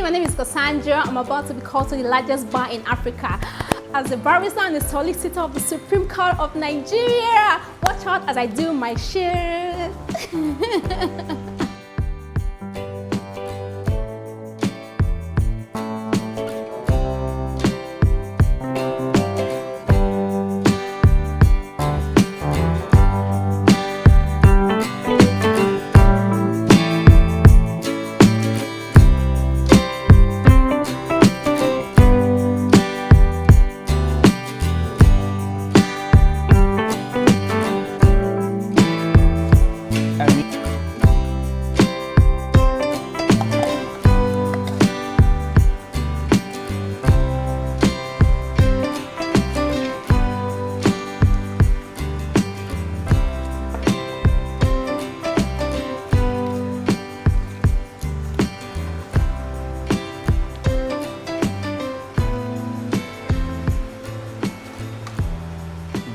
my name is Cassandra. I'm about to be called to the largest bar in Africa as the barrister and the solicitor of the Supreme Court of Nigeria. Watch out as I do my shit.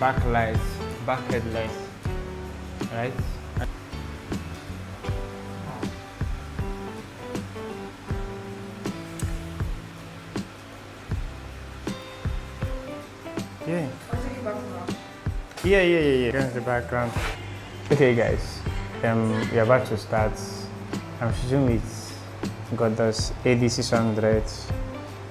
Backlights, back headlights, right? Yeah. Yeah. Here's the background. Okay, guys. We're about to start. I'm shooting with Goddess AD600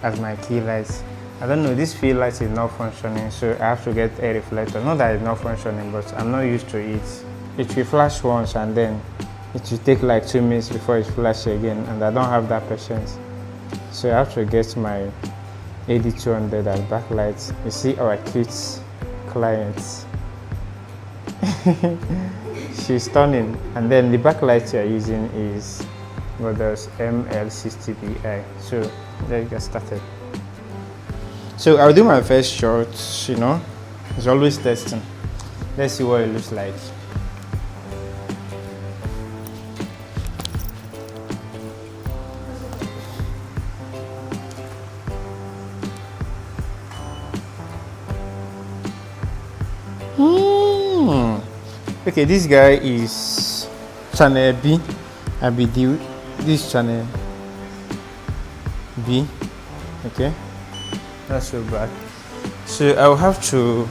as my key lights. I don't know, this field light is not functioning, so I have to get a reflector. Not that it's not functioning, but I'm not used to it. It will flash once and then it will take like 2 minutes before it flashes again, and I don't have that patience. So I have to get my AD200 as backlights. You see our cute client. She's stunning. And then the backlight we are using is Goddess ML60BI. So let's get started. So I'll do my first shot, you know, it's always testing. Let's see what it looks like. Okay, this guy is channel B. I'll be this channel B. Okay. Not so bad. So I'll have to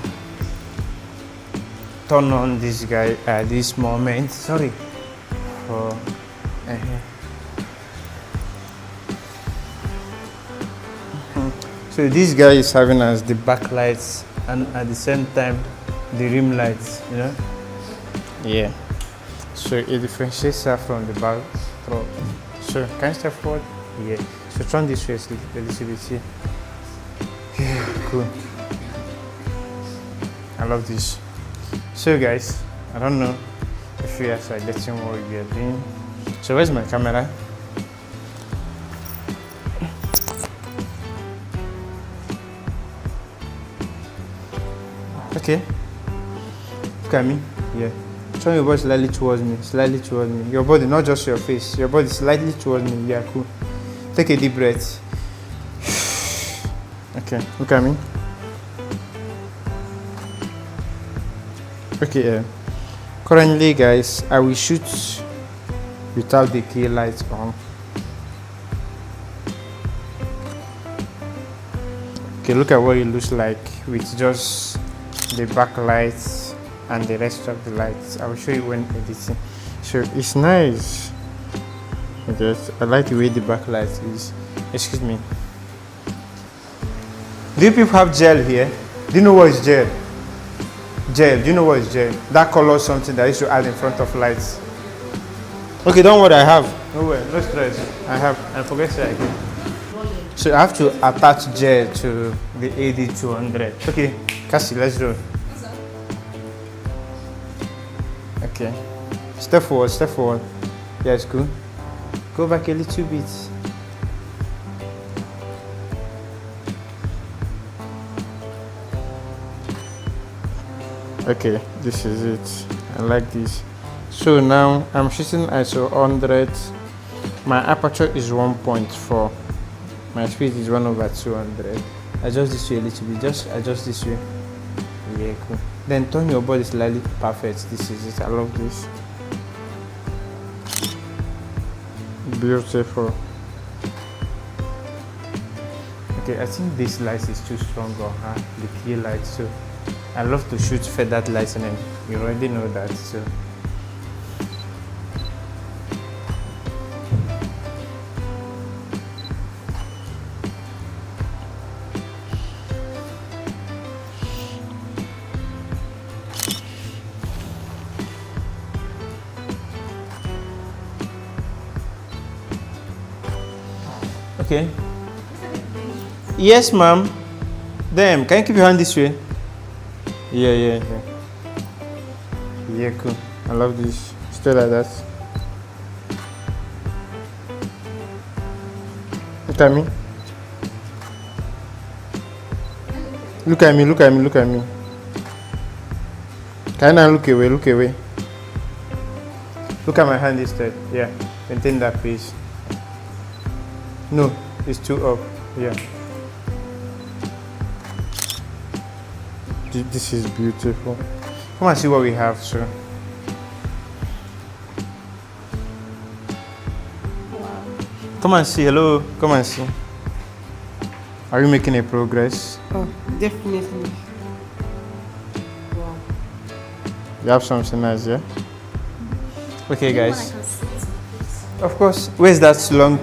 turn on this guy at this moment. Sorry for So this guy is having as the backlights and at the same time the rim lights, you know. Yeah. So it differentiates her from the back. So can you step forward? Yeah. So turn this way a little bit here. Yeah, cool. I love this. So guys, I don't know if you guys are getting what we are doing. So where's my camera? Okay. Look at me. Yeah. Turn your body slightly towards me. Slightly towards me. Your body, not just your face. Your body slightly towards me. Yeah, cool. Take a deep breath. Okay, look at me. Okay, currently guys, I will shoot without the key lights on. Okay, look at what it looks like with just the backlights and the rest of the lights. I will show you when editing. So it's nice. Okay, I like the way the backlight is. Excuse me. Do you people have gel here? Do you know what is gel? Gel, do you know what is gel? That color is something that I used to add in front of lights. Okay, don't worry, I have. No way, no stress. I have. I forget to say again. So I have to attach gel to the AD200. Okay, Cassie, let's do it. Okay. Step forward, step forward. Yeah, it's good. Go back a little bit. Okay, this is it. I like this. So now I'm shooting ISO 100. My aperture is 1.4. My speed is 1/200. Adjust this way a little bit. Just adjust this way. Yeah, cool. Then turn your body slightly. Perfect. This is it. I love this. Beautiful. Okay, I think this light is too strong on her, the key light, so I love to shoot feathered lightning. You already know that, so. Okay. Yes, ma'am. Damn, can you keep your hand this way? Yeah. Yeah, cool. I love this. Stay like that. Look at me. Look at me, look at me, look at me. Can I look away, look away? Look at my hand instead. Yeah, maintain that pace. No, it's too up. Yeah. This is beautiful. Come and see what we have, sir. Wow. Come and see. Hello. Come and see. Are you making a progress? Oh, definitely. Wow. You have something nice, yeah? Okay, guys. Anyone I can sit. Of course. Where's that long?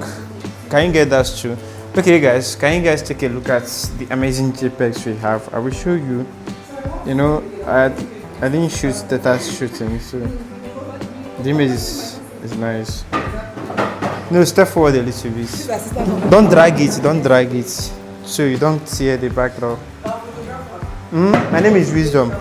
Can you get that too? Okay, guys. Can you guys take a look at the amazing JPEGs we have? I will show you. You know, I didn't shoot the task shooting, so the image is nice. No, step forward a little bit. Don't drag it, don't drag it. So you don't see the background. My name is Wisdom.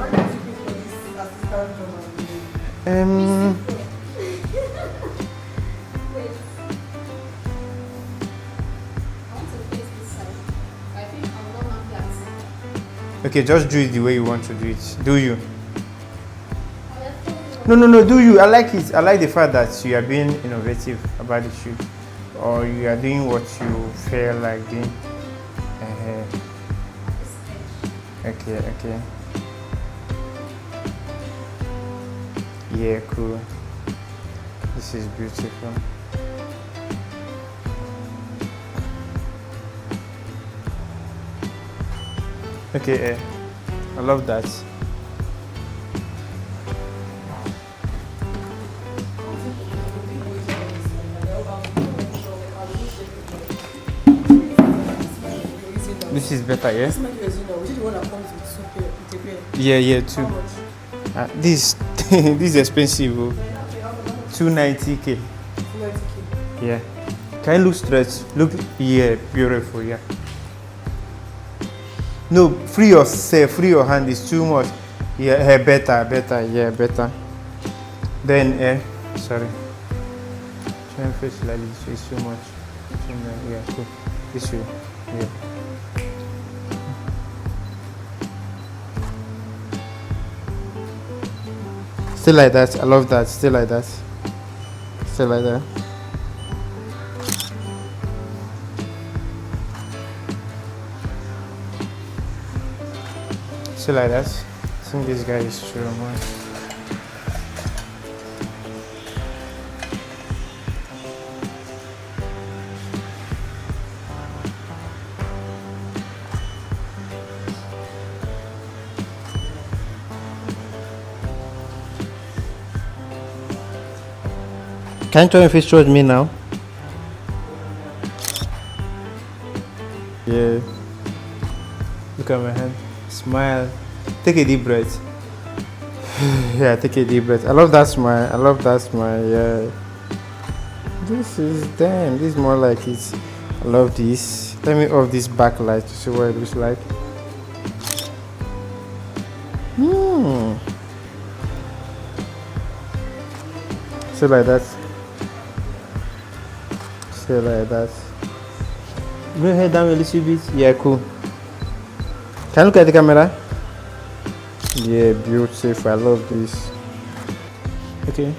Okay, just do it the way you want to do it. Do you? No, do you? I like it. I like the fact that you are being innovative about the shoot. Or you are doing what you feel like doing. Okay. Yeah, cool. This is beautiful. Okay, I love that. This is better, yeah? Yeah, too. This this is expensive. 290k. Yeah. Can you look stretched? Look, yeah, beautiful, yeah. No, free yourself, free your hand is too much. Yeah, better. Then, sorry. Try and face like this, it's too much. Yeah, cool. This way, yeah. Still like that, I love that, still like that. Still like that. Still like that. I think this guy is true, man. Can you turn your face towards me now? Yeah. Look at my hand. Smile. Take a deep breath. Yeah, take a deep breath. I love that smile. Yeah. This is damn. This is more like it. I love this. Let me off this backlight to see what it looks like. So like that. So like that. Bring your head down a little bit. Yeah, cool. Can you look at the camera? Yeah, beautiful. I love this. Okay.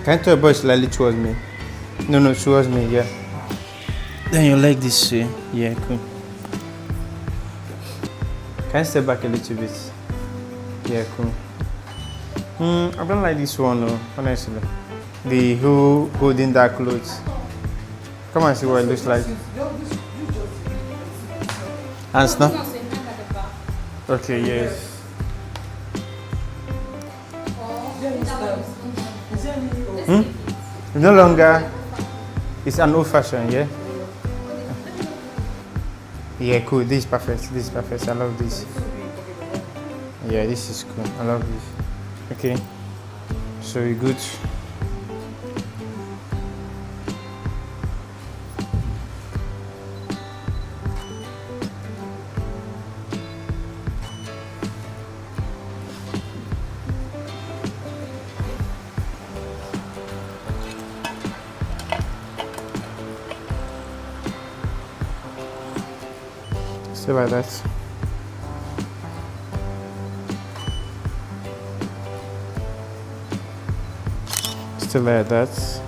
Can you turn your body slightly towards me? No, towards me, yeah. Then your leg this way. Yeah, cool. Can you step back a little bit? Yeah, cool. I don't like this one, honestly. The who holding that clothes. Come and see what it looks like. Hands now? Okay, yes. No longer, it's an old fashioned, yeah? Yeah, cool. This is perfect. This is perfect. I love this. Yeah, this is cool. I love this. Okay, so we good. Still like that. Still like that.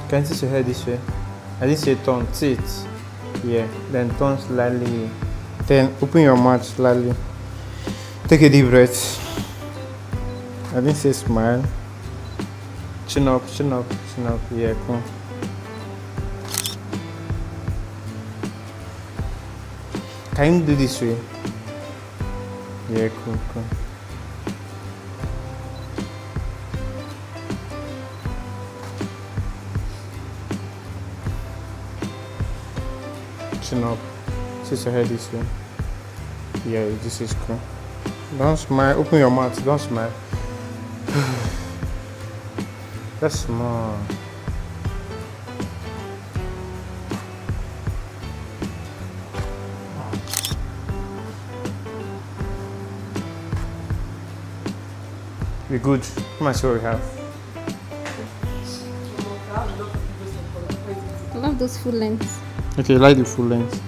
Can you see your hair this way? I didn't say turn, sit. Yeah, then turn slightly. Then open your mouth slightly. Take a deep breath. I didn't say smile. Chin up, chin up, chin up. Yeah, cool. Can you do this way? Yeah, cool, cool. Chin up. Sit your head this way. Yeah, this is cool. Don't smile. Open your mouth. Don't smile. That's small. We're good. Come and see what we have. I love those full lengths. Okay, like the full length.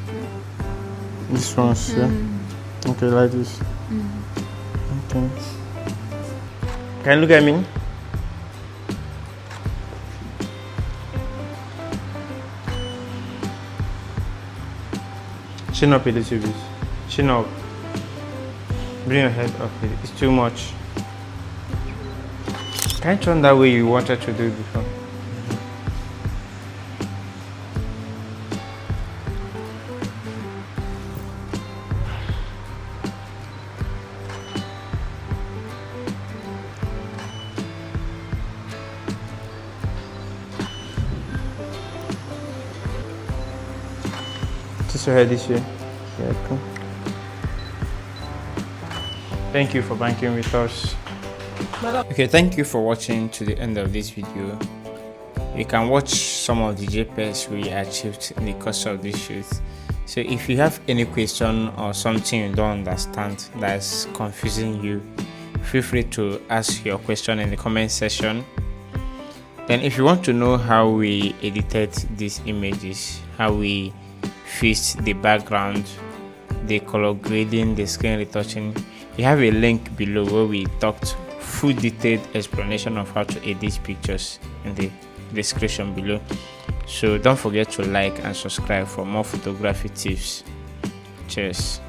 This one's, yeah. Okay, like this. Okay. Can you look at me? Chin up a little bit. Chin up. Bring your head up. It's too much. Can you turn that way you wanted to do it before? Just your head this way. Yeah, cool. Thank you for banking with us. Okay, thank you for watching to the end of this video. You can watch some of the JPEGs we achieved in the course of this shoot. So if you have any question or something you don't understand that's confusing you, feel free to ask your question in the comment section. Then if you want to know how we edited these images, how we fixed the background, the color grading, the screen retouching, you have a link below where we talked full detailed explanation of how to edit pictures in the description below. So don't forget to like and subscribe for more photography tips. Cheers.